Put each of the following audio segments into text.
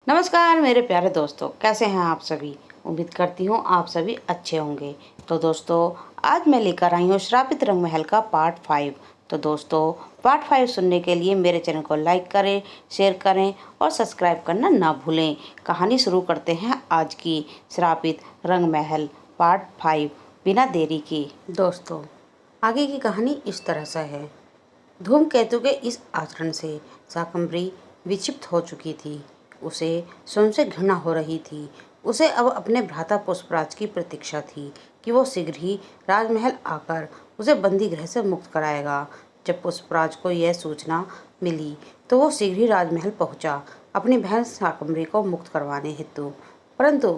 नमस्कार मेरे प्यारे दोस्तों, कैसे हैं आप सभी। उम्मीद करती हूँ आप सभी अच्छे होंगे। तो दोस्तों, आज मैं लेकर आई हूँ श्रापित रंग महल का पार्ट 5। तो दोस्तों, पार्ट 5 सुनने के लिए मेरे चैनल को लाइक करें, शेयर करें और सब्सक्राइब करना ना भूलें। कहानी शुरू करते हैं आज की श्रापित रंग महल पार्ट 5 बिना देरी के। दोस्तों, आगे की कहानी इस तरह से है। धूमकेतु के इस आचरण से शाकंभरी विक्षिप्त हो चुकी थी। उसे स्वयं से घृणा हो रही थी। उसे अब अपने भ्राता पुष्पराज की प्रतीक्षा थी कि वो शीघ्र ही राजमहल आकर उसे बंदी गृह से मुक्त कराएगा। जब पुष्पराज को यह सूचना मिली तो वो शीघ्र ही राजमहल पहुंचा अपनी बहन शाकंभरी को मुक्त करवाने हेतु। परंतु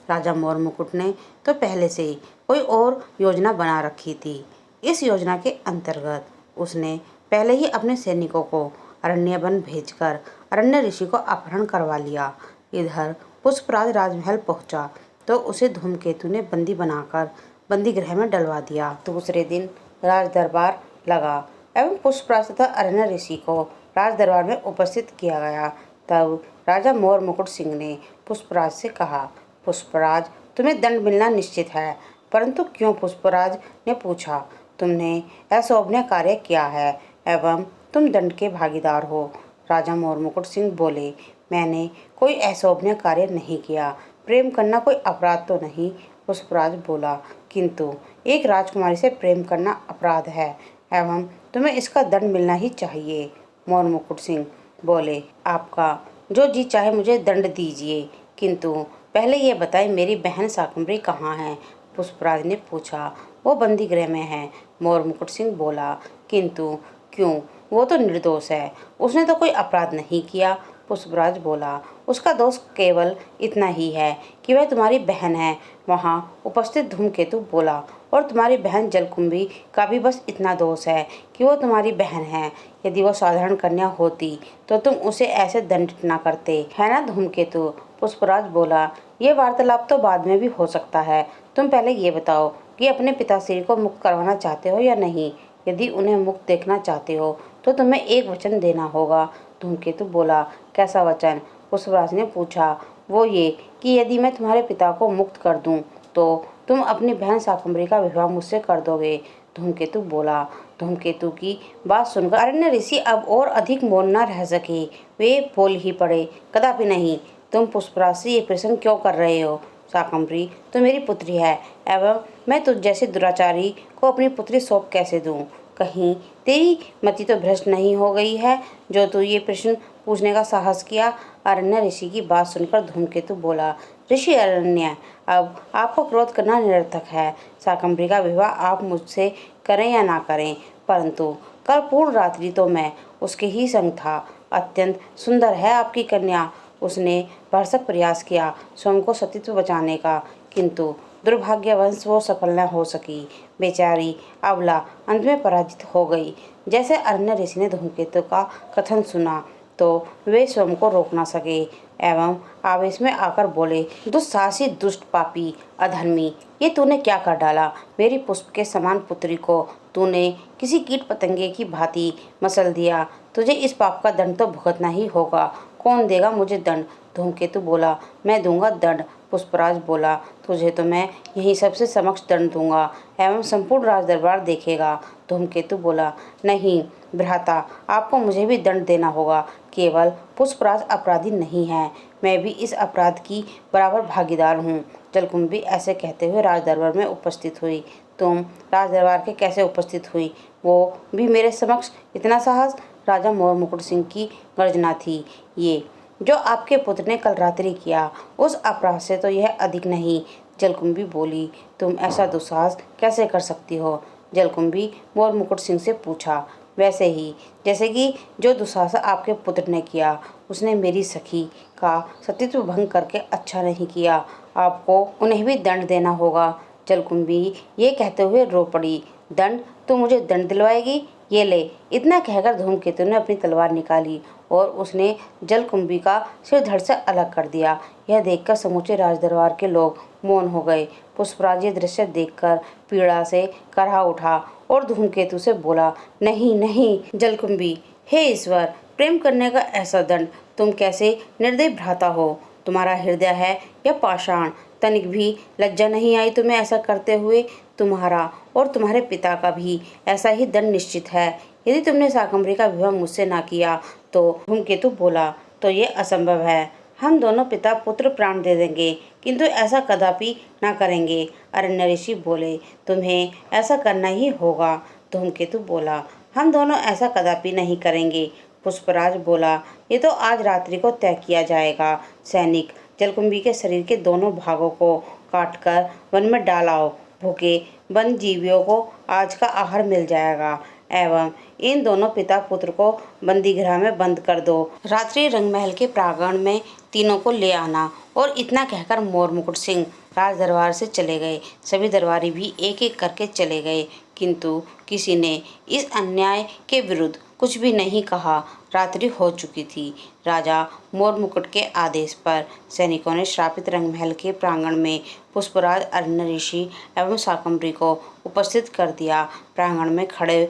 राजा मोर मुकुट ने तो पहले से ही कोई और योजना बना रखी थी। इस योजना के अंतर्गत उसने पहले ही अपने सैनिकों को अरण्य वन भेजकर अरण्य ऋषि को अपहरण करवा लिया। इधर पुष्पराज राजमहल पहुंचा तो उसे धूमकेतु ने बंदी बनाकर बंदी गृह में डलवा दिया। दूसरे दिन राज दरबार लगा एवं पुष्पराज तथा अरण्य ऋषि को राज दरबार में उपस्थित किया गया। तब राजा मोर मुकुट सिंह ने पुष्पराज से कहा, पुष्पराज, तुम्हें दंड मिलना निश्चित है। परंतु क्यों? पुष्पराज ने पूछा। तुमने अशोभनीय कार्य किया है एवं तुम दंड के भागीदार हो। राजा मोर मुकुट सिंह बोले, मैंने कोई अशोभनीय कार्य नहीं किया। प्रेम करना कोई अपराध तो नहीं। पुष्पराज बोला, किंतु एक राजकुमारी से प्रेम करना अपराध है एवं तुम्हें इसका दंड मिलना ही चाहिए। मोर मुकुट सिंह बोले, आपका जो जी चाहे मुझे दंड दीजिए, किंतु पहले ये बताएं मेरी बहन शाकंभरी कहाँ है। पुष्पराज ने पूछा। वो बंदी गृह में है। मोर मुकुट सिंह बोला, किंतु क्यों? वो तो निर्दोष है, उसने तो कोई अपराध नहीं किया। पुष्पराज बोला, उसका दोष केवल इतना ही है कि वह तुम्हारी बहन है। वहाँ उपस्थित धूमकेतु बोला, और तुम्हारी बहन जलकुंभी का भी बस इतना दोष है कि वो तुम्हारी बहन है। यदि वो साधारण कन्या होती तो तुम उसे ऐसे दंडित ना करते, है ना धूमकेतु? पुष्पराज बोला, ये वार्तालाप तो बाद में भी हो सकता है। तुम पहले ये बताओ कि अपने पिताश्री को मुक्त करवाना चाहते हो या नहीं। यदि उन्हें मुक्त देखना चाहते हो तो तुम्हें एक वचन देना होगा। धूमकेतु बोला, कैसा वचन? पुष्पराज ने पूछा। वो ये कि यदि मैं तुम्हारे पिता को मुक्त कर दूं तो तुम अपनी बहन शाकंभरी का विवाह मुझसे कर दोगे। धूमकेतु बोला। धूमकेतु की बात सुनकर अरण्य ऋषि अब और अधिक मौन न रह सके। वे बोल ही पड़े, कदापि नहीं। तुम पुष्पराज से ये प्रश्न क्यों कर रहे हो? शाकंभरी तो मेरी पुत्री है एवं मैं तुझ जैसे दुराचारी को अपनी पुत्री सौंप कैसे दूं? कहीं तेरी मति तो भ्रष्ट नहीं हो गई है जो तू ये प्रश्न पूछने का साहस किया? अरण्य ऋषि की बात सुनकर धूमकेतु बोला, ऋषि अरण्य, अब आपको क्रोध करना निरर्थक है। शाकंभरी का विवाह आप मुझसे करें या ना करें, परंतु कल पूर्ण रात्रि तो मैं उसके ही संग था। अत्यंत सुंदर है आपकी कन्या। उसने भरसक प्रयास किया स्वयं को सतीत्व बचाने का, किंतु दुर्भाग्यवश वो सफल न हो सकी। बेचारी अबला अंत में पराजित हो गई। जैसे अरण्य ऋषि ने धूमकेतु का कथन सुना तो वे स्वयं को रोक न सके एवं आवेश में आकर बोले, दुस्साहसी, दुष्ट, पापी, अधर्मी, ये तूने क्या कर डाला? मेरी पुष्प के समान पुत्री को तूने किसी कीट पतंगे की भांति मसल दिया। तुझे इस पाप का दंड तो भुगतना ही होगा। कौन देगा मुझे दंड? धूमकेतु बोला, मैं दूंगा दंड। पुष्पराज बोला, तुझे तो मैं यहीं सबसे समक्ष दंड दूंगा एवं संपूर्ण राज दरबार देखेगा। धूमकेतु बोला, नहीं भ्राता, आपको मुझे भी दंड देना होगा। केवल पुष्पराज अपराधी नहीं है, मैं भी इस अपराध की बराबर भागीदार हूँ। जलकुंभी ऐसे कहते हुए राज दरबार में उपस्थित हुई। तुम राज दरबार के कैसे उपस्थित हुई? वो भी मेरे समक्ष? इतना साहस? राजा मोर मुकुट सिंह की गर्जना थी। ये जो आपके पुत्र ने कल रात्रि किया, उस अपराध से तो यह अधिक नहीं। जलकुंभी बोली, तुम ऐसा दुस्साहस कैसे कर सकती हो? जलकुंभी मोर मुकुट सिंह से पूछा। वैसे ही जैसे कि जो दुस्साहस आपके पुत्र ने किया। उसने मेरी सखी का सतीत्व भंग करके अच्छा नहीं किया। आपको उन्हें भी दंड देना होगा। जलकुंभी ये कहते हुए रो पड़ी। दंड? तू मुझे दंड दिलवाएगी? ये ले। इतना कहकर धूमकेतु ने अपनी तलवार निकाली और उसने जलकुंभी का सिर धड़ से अलग कर दिया। यह देखकर समूचे राजदरबार के लोग मौन हो गए। पुष्पराज ये दृश्य देखकर पीड़ा से करहा उठा और धूमकेतु से बोला, नहीं नहीं जलकुंभी, हे ईश्वर, प्रेम करने का ऐसा दंड तुम कैसे निर्दयी भ्राता हो, तुम्हारा हृदय है या पाषाण। तनिक भी लज्जा नहीं आई तुम्हें ऐसा करते हुए। तुम्हारा और तुम्हारे पिता का भी ऐसा ही दंड निश्चित है। यदि तुमने शाकंभरी का विवाह मुझसे ना किया तो धूमकेतु बोला, तो ये असंभव है। हम दोनों पिता पुत्र प्राण दे देंगे, किंतु ऐसा कदापि ना करेंगे। अरण्य ऋषि बोले, तुम्हें ऐसा करना ही होगा। धूमकेतु बोला, हम दोनों ऐसा कदापि नहीं करेंगे। पुष्पराज बोला, ये तो आज रात्रि को तय किया जाएगा। सैनिक जलकुंभी के शरीर के दोनों भागों को काटकर वन में डालाओ। भूखे वन जीवियों को आज का आहार मिल जाएगा एवं इन दोनों पिता पुत्र को बंदीगृह में बंद कर दो। रात्रि रंगमहल के प्रांगण में तीनों को ले आना। और इतना कहकर मोर मुकुट सिंह राज दरबार से चले गए। सभी दरबारी भी एक एक करके चले गए, किंतु किसी ने इस अन्याय के विरुद्ध कुछ भी नहीं कहा। रात्रि हो चुकी थी। राजा मोर मुकुट के आदेश पर सैनिकों ने श्रापित रंगमहल के प्रांगण में पुष्पराज, अरण्य ऋषि एवं शाकंभरी को उपस्थित कर दिया। प्रांगण में खड़े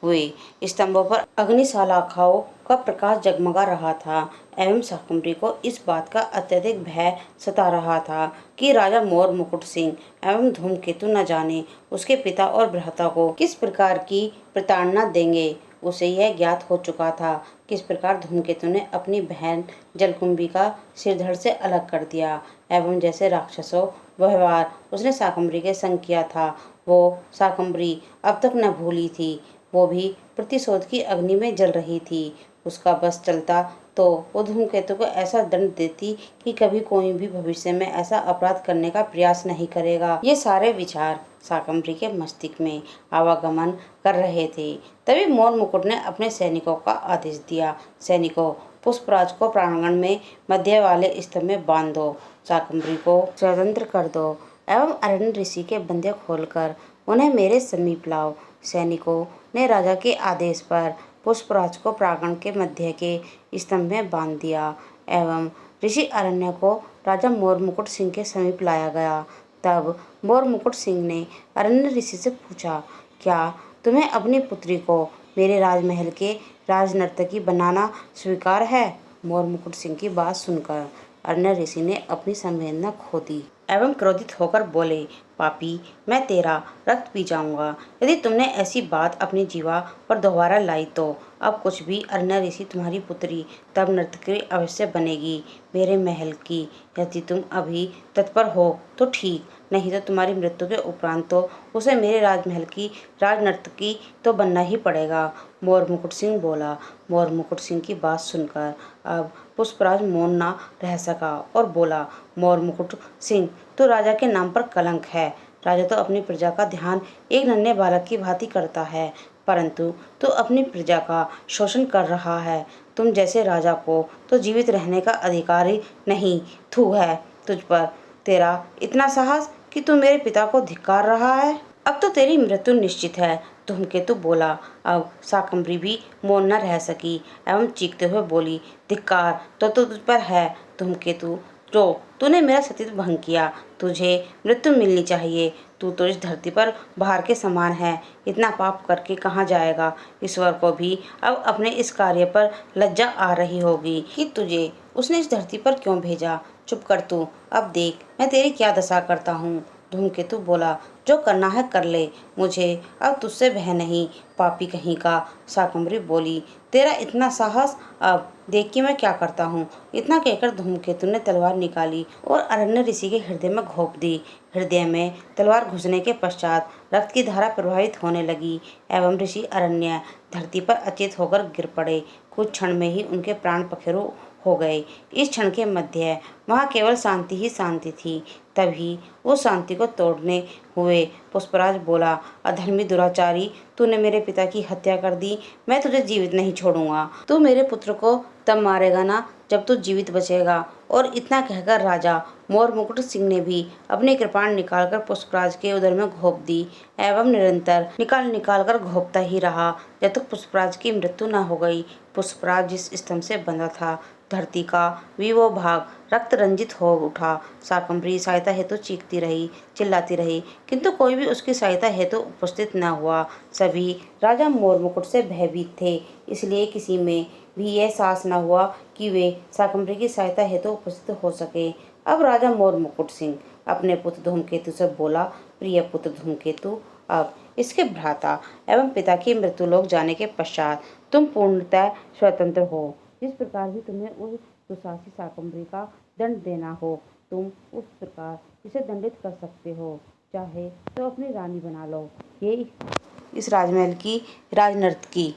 हुए स्तंभों पर अग्निशालाखाओं का प्रकाश जगमगा रहा था एवं शाकंभरी को इस बात का अत्यधिक भय सता रहा था कि राजा मोर मुकुट सिंह एवं धूमकेतु न जाने उसके पिता और भ्राता को किस प्रकार की प्रताड़ना देंगे। उसे यह ज्ञात हो चुका था किस प्रकार धूमकेतु ने अपनी बहन जलकुंभी का सिर धड़ से अलग कर दिया एवं जैसे राक्षसों व्यवहार उसने शाकंभरी के संग किया था, वो शाकंभरी अब तक न भूली थी। वो भी प्रतिशोध की अग्नि में जल रही थी। उसका बस चलता तो वो धूमकेतु को ऐसा दंड देती कि कभी कोई भी भविष्य में ऐसा अपराध करने का प्रयास नहीं करेगा। ये सारे विचार शाकंभरी के मस्तिष्क में आवागमन कर रहे थे। तभी मोर मुकुट ने अपने सैनिकों का आदेश दिया, सैनिकों, पुष्पराज को प्रांगण में मध्य वाले स्तंभ में बांध दो, शाकंभरी को स्वतंत्र कर दो एवं अरण्य ऋषि के बंधे खोलकर उन्हें मेरे समीप लाओ। सैनिकों ने राजा के आदेश पर पुष्पराज को प्रांगण के मध्य के स्तंभ में बांध दिया एवं ऋषि अरण्य को राजा मोर मुकुट सिंह के समीप लाया गया। तब मोर मुकुट सिंह ने अरण्य ऋषि से पूछा, क्या तुम्हें अपनी पुत्री को मेरे राजमहल के राजनर्तकी बनाना स्वीकार है? मोर मुकुट सिंह की बात सुनकर अरण्य ऋषि ने अपनी संवेदना खो दी एवं क्रोधित होकर बोले, पापी, मैं तेरा रक्त पी जाऊंगा यदि तुमने ऐसी बात अपनी जीवा पर दोबारा लाई तो। अब कुछ भी, अरण्य ऋषि तुम्हारी पुत्री तब नर्तकी अवश्य बनेगी मेरे महल की। यदि तुम अभी तत्पर हो तो ठीक, नहीं तो तुम्हारी मृत्यु के उपरांत तो उसे मेरे राजमहल की राजनर्तकी तो बनना ही पड़ेगा। मोर मुकुट सिंह बोला। मोर मुकुट सिंह की बात सुनकर अब पुष्पराज मौन न रह सका और बोला, मोर मुकुट सिंह, तो राजा के नाम पर कलंक है। राजा तो अपनी प्रजा का ध्यान एक नन्हे बालक की भांति करता है, परंतु तू अपनी प्रजा का शोषण कर रहा है। तुम जैसे राजा को तो जीवित रहने का अधिकार ही नहीं थू है तुझ पर। तेरा इतना साहस कि तू मेरे पिता को धिक्कार रहा है। अब तो तेरी मृत्यु निश्चित है। धूमकेतु बोला। अब शाकंभरी भी मौन न रह सकी एवं चीखते हुए बोली, धिक्कार तो तुझ पर है धूमकेतु, जो तूने मेरा सतीत्व भंग किया। तुझे मृत्यु मिलनी चाहिए। तू तो इस धरती पर बाहर के समान है। इतना पाप करके कहाँ जाएगा? ईश्वर को भी अब अपने इस कार्य पर लज्जा आ रही होगी कि तुझे उसने इस धरती पर क्यों भेजा। चुप कर तू, अब देख मैं तेरी क्या दशा करता हूँ। धूमकेतु बोला, जो करना है कर ले, मुझे अब तुझसे भय नहीं, पापी कहीं का। शाकंभरी बोली, तेरा इतना साहस, अब देख कि मैं क्या करता हूँ। इतना कहकर धूमकेतु ने तलवार निकाली और अरण्य ऋषि के हृदय में घोंप दी। हृदय में तलवार घुसने के पश्चात रक्त की धारा प्रवाहित होने लगी एवं ऋषि अरण्य धरती पर अचेत होकर गिर पड़े। कुछ क्षण में ही उनके प्राण पखेरु हो गए। इस क्षण के मध्य वहाँ केवल शांति ही शांति थी। तभी उस शांति को तोड़ने हुए पुष्पराज बोला, अधर्मी दुराचारी, तूने मेरे पिता की हत्या कर दी। मैं तुझे जीवित नहीं छोड़ूंगा। तू मेरे पुत्र को तब मारेगा ना जब तू जीवित बचेगा। और इतना कहकर राजा मोर मुकुट सिंह ने भी अपनी कृपाण निकालकर पुष्पराज के उदर में घोंप दी एवं निरंतर निकाल कर घोंपता ही रहा जब तक पुष्पराज की मृत्यु न हो गई। पुष्पराज जिस स्तंभ से बंधा था, धरती का भी वो भाग रक्त रंजित हो उठा। शाकंभरी सहायता हेतु चीखती रही, चिल्लाती रही, किंतु कोई भी उसकी सहायता हेतु उपस्थित न हुआ। सभी राजा मोर मुकुट से भयभीत थे, इसलिए किसी में भी यह साहस न हुआ कि वे शाकंभरी की सहायता हेतु उपस्थित हो सके। अब राजा मोर मुकुट सिंह अपने पुत्र धूमकेतु से बोला, प्रिय पुत्र धूमकेतु, अब इसके भ्राता एवं पिता की मृत्यु लोक जाने के पश्चात तुम पूर्णतः स्वतंत्र हो। जिस प्रकार भी तुम्हें उस दुशासी शाकंभरी का दंड देना हो, तुम उस प्रकार इसे दंडित कर सकते हो। चाहे तो अपनी रानी बना लो, ये इस राजमहल की राजनर्तकी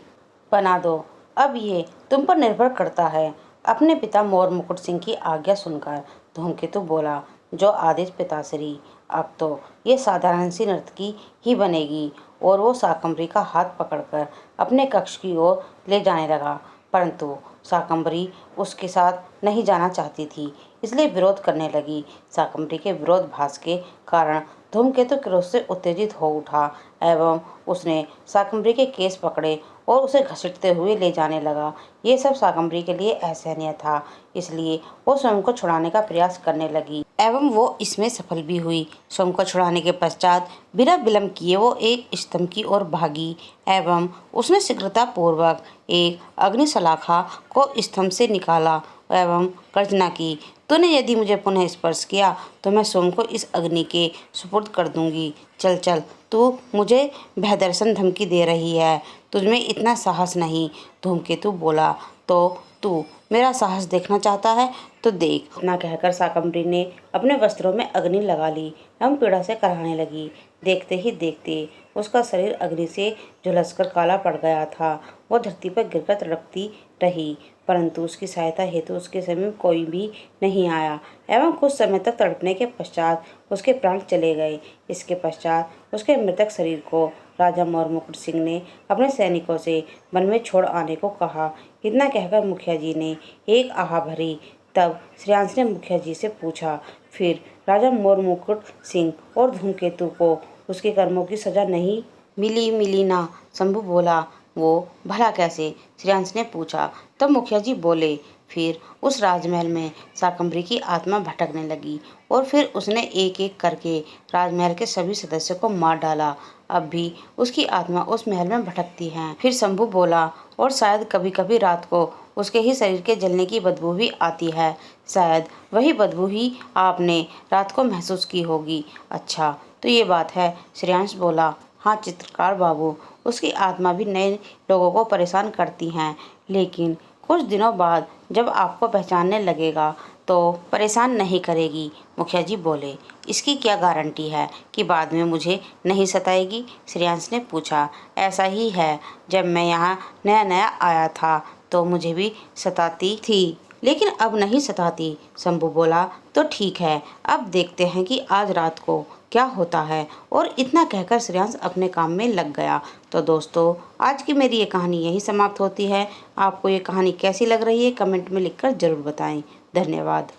बना दो। अब ये तुम पर निर्भर करता है। अपने पिता मोर मुकुट सिंह की आज्ञा सुनकर धूमकेतु बोला, जो आदेश पिताश्री। अब तो ये साधारण सी नर्तकी ही बनेगी। और वो शाकंभरी का हाथ पकड़कर अपने कक्ष की ओर ले जाने लगा, परंतु शाकंभरी उसके साथ नहीं जाना चाहती थी, इसलिए विरोध करने लगी। शाकंभरी के विरोधाभास के कारण धूमकेतु क्रोध से उत्तेजित हो उठा एवं उसने शाकंभरी के केस पकड़े और उसे घसीटते हुए ले जाने लगा। ये सब शाकंभरी के लिए असहनीय था, इसलिए वो स्वयं को छुड़ाने का प्रयास करने लगी एवं वो इसमें सफल भी हुई। स्वयं को छुड़ाने के पश्चात बिना विलंब किए वो एक स्तंभ की ओर भागी एवं उसने शीघ्रतापूर्वक एक अग्निशलाखा को स्तंभ से निकाला एवं गर्जना की, तूने यदि मुझे पुनः स्पर्श किया तो मैं स्वयं को इस अग्नि के सुपुर्द कर दूंगी। चल चल, तू मुझे भयदर्शन धमकी दे रही है, तुझमें इतना साहस नहीं। धूमकेतु बोला, तो तू मेरा साहस देखना चाहता है तो देख। इतना कहकर शाकंभरी ने अपने वस्त्रों में अग्नि लगा ली एवं पीड़ा से कराहने लगी। देखते ही देखते उसका शरीर अग्नि से झुलसकर काला पड़ गया था। वह धरती पर गिरकर तड़पती रही, परंतु उसकी सहायता हेतु उसके समीप कोई भी नहीं आया एवं कुछ समय तक तड़पने के पश्चात उसके प्राण चले गए। इसके पश्चात उसके मृतक शरीर को राजा मोर मुकुट सिंह ने अपने सैनिकों से वन में छोड़ आने को कहा। इतना कहकर मुखिया जी ने एक आह भरी। तब श्रेयांश ने मुखिया जी से पूछा, फिर राजा मोर मुकुट सिंह और धूमकेतु को उसके कर्मों की सजा नहीं मिली ना? शंभू बोला, वो भला कैसे? श्रेयांश ने पूछा। तब मुखिया जी बोले, फिर उस राजमहल में शाकंभरी की आत्मा भटकने लगी और फिर उसने एक एक करके राजमहल के सभी सदस्यों को मार डाला। अब भी उसकी आत्मा उस महल में भटकती है। फिर शंभू बोला, और शायद कभी कभी रात को उसके ही शरीर के जलने की बदबू भी आती है। शायद वही बदबू ही आपने रात को महसूस की होगी। अच्छा, तो ये बात है। श्रेयांश बोला, हाँ चित्रकार बाबू, उसकी आत्मा भी नए लोगों को परेशान करती हैं, लेकिन कुछ दिनों बाद जब आपको पहचानने लगेगा तो परेशान नहीं करेगी। मुखिया जी बोले, इसकी क्या गारंटी है कि बाद में मुझे नहीं सताएगी? श्रेयांश ने पूछा। ऐसा ही है, जब मैं यहाँ नया नया आया था तो मुझे भी सताती थी, लेकिन अब नहीं सताती। शंभू बोला, तो ठीक है, अब देखते हैं कि आज रात को क्या होता है। और इतना कहकर श्रेयांश अपने काम में लग गया। तो दोस्तों, आज की मेरी ये कहानी यही समाप्त होती है। आपको ये कहानी कैसी लग रही है कमेंट में लिखकर ज़रूर बताएं। धन्यवाद।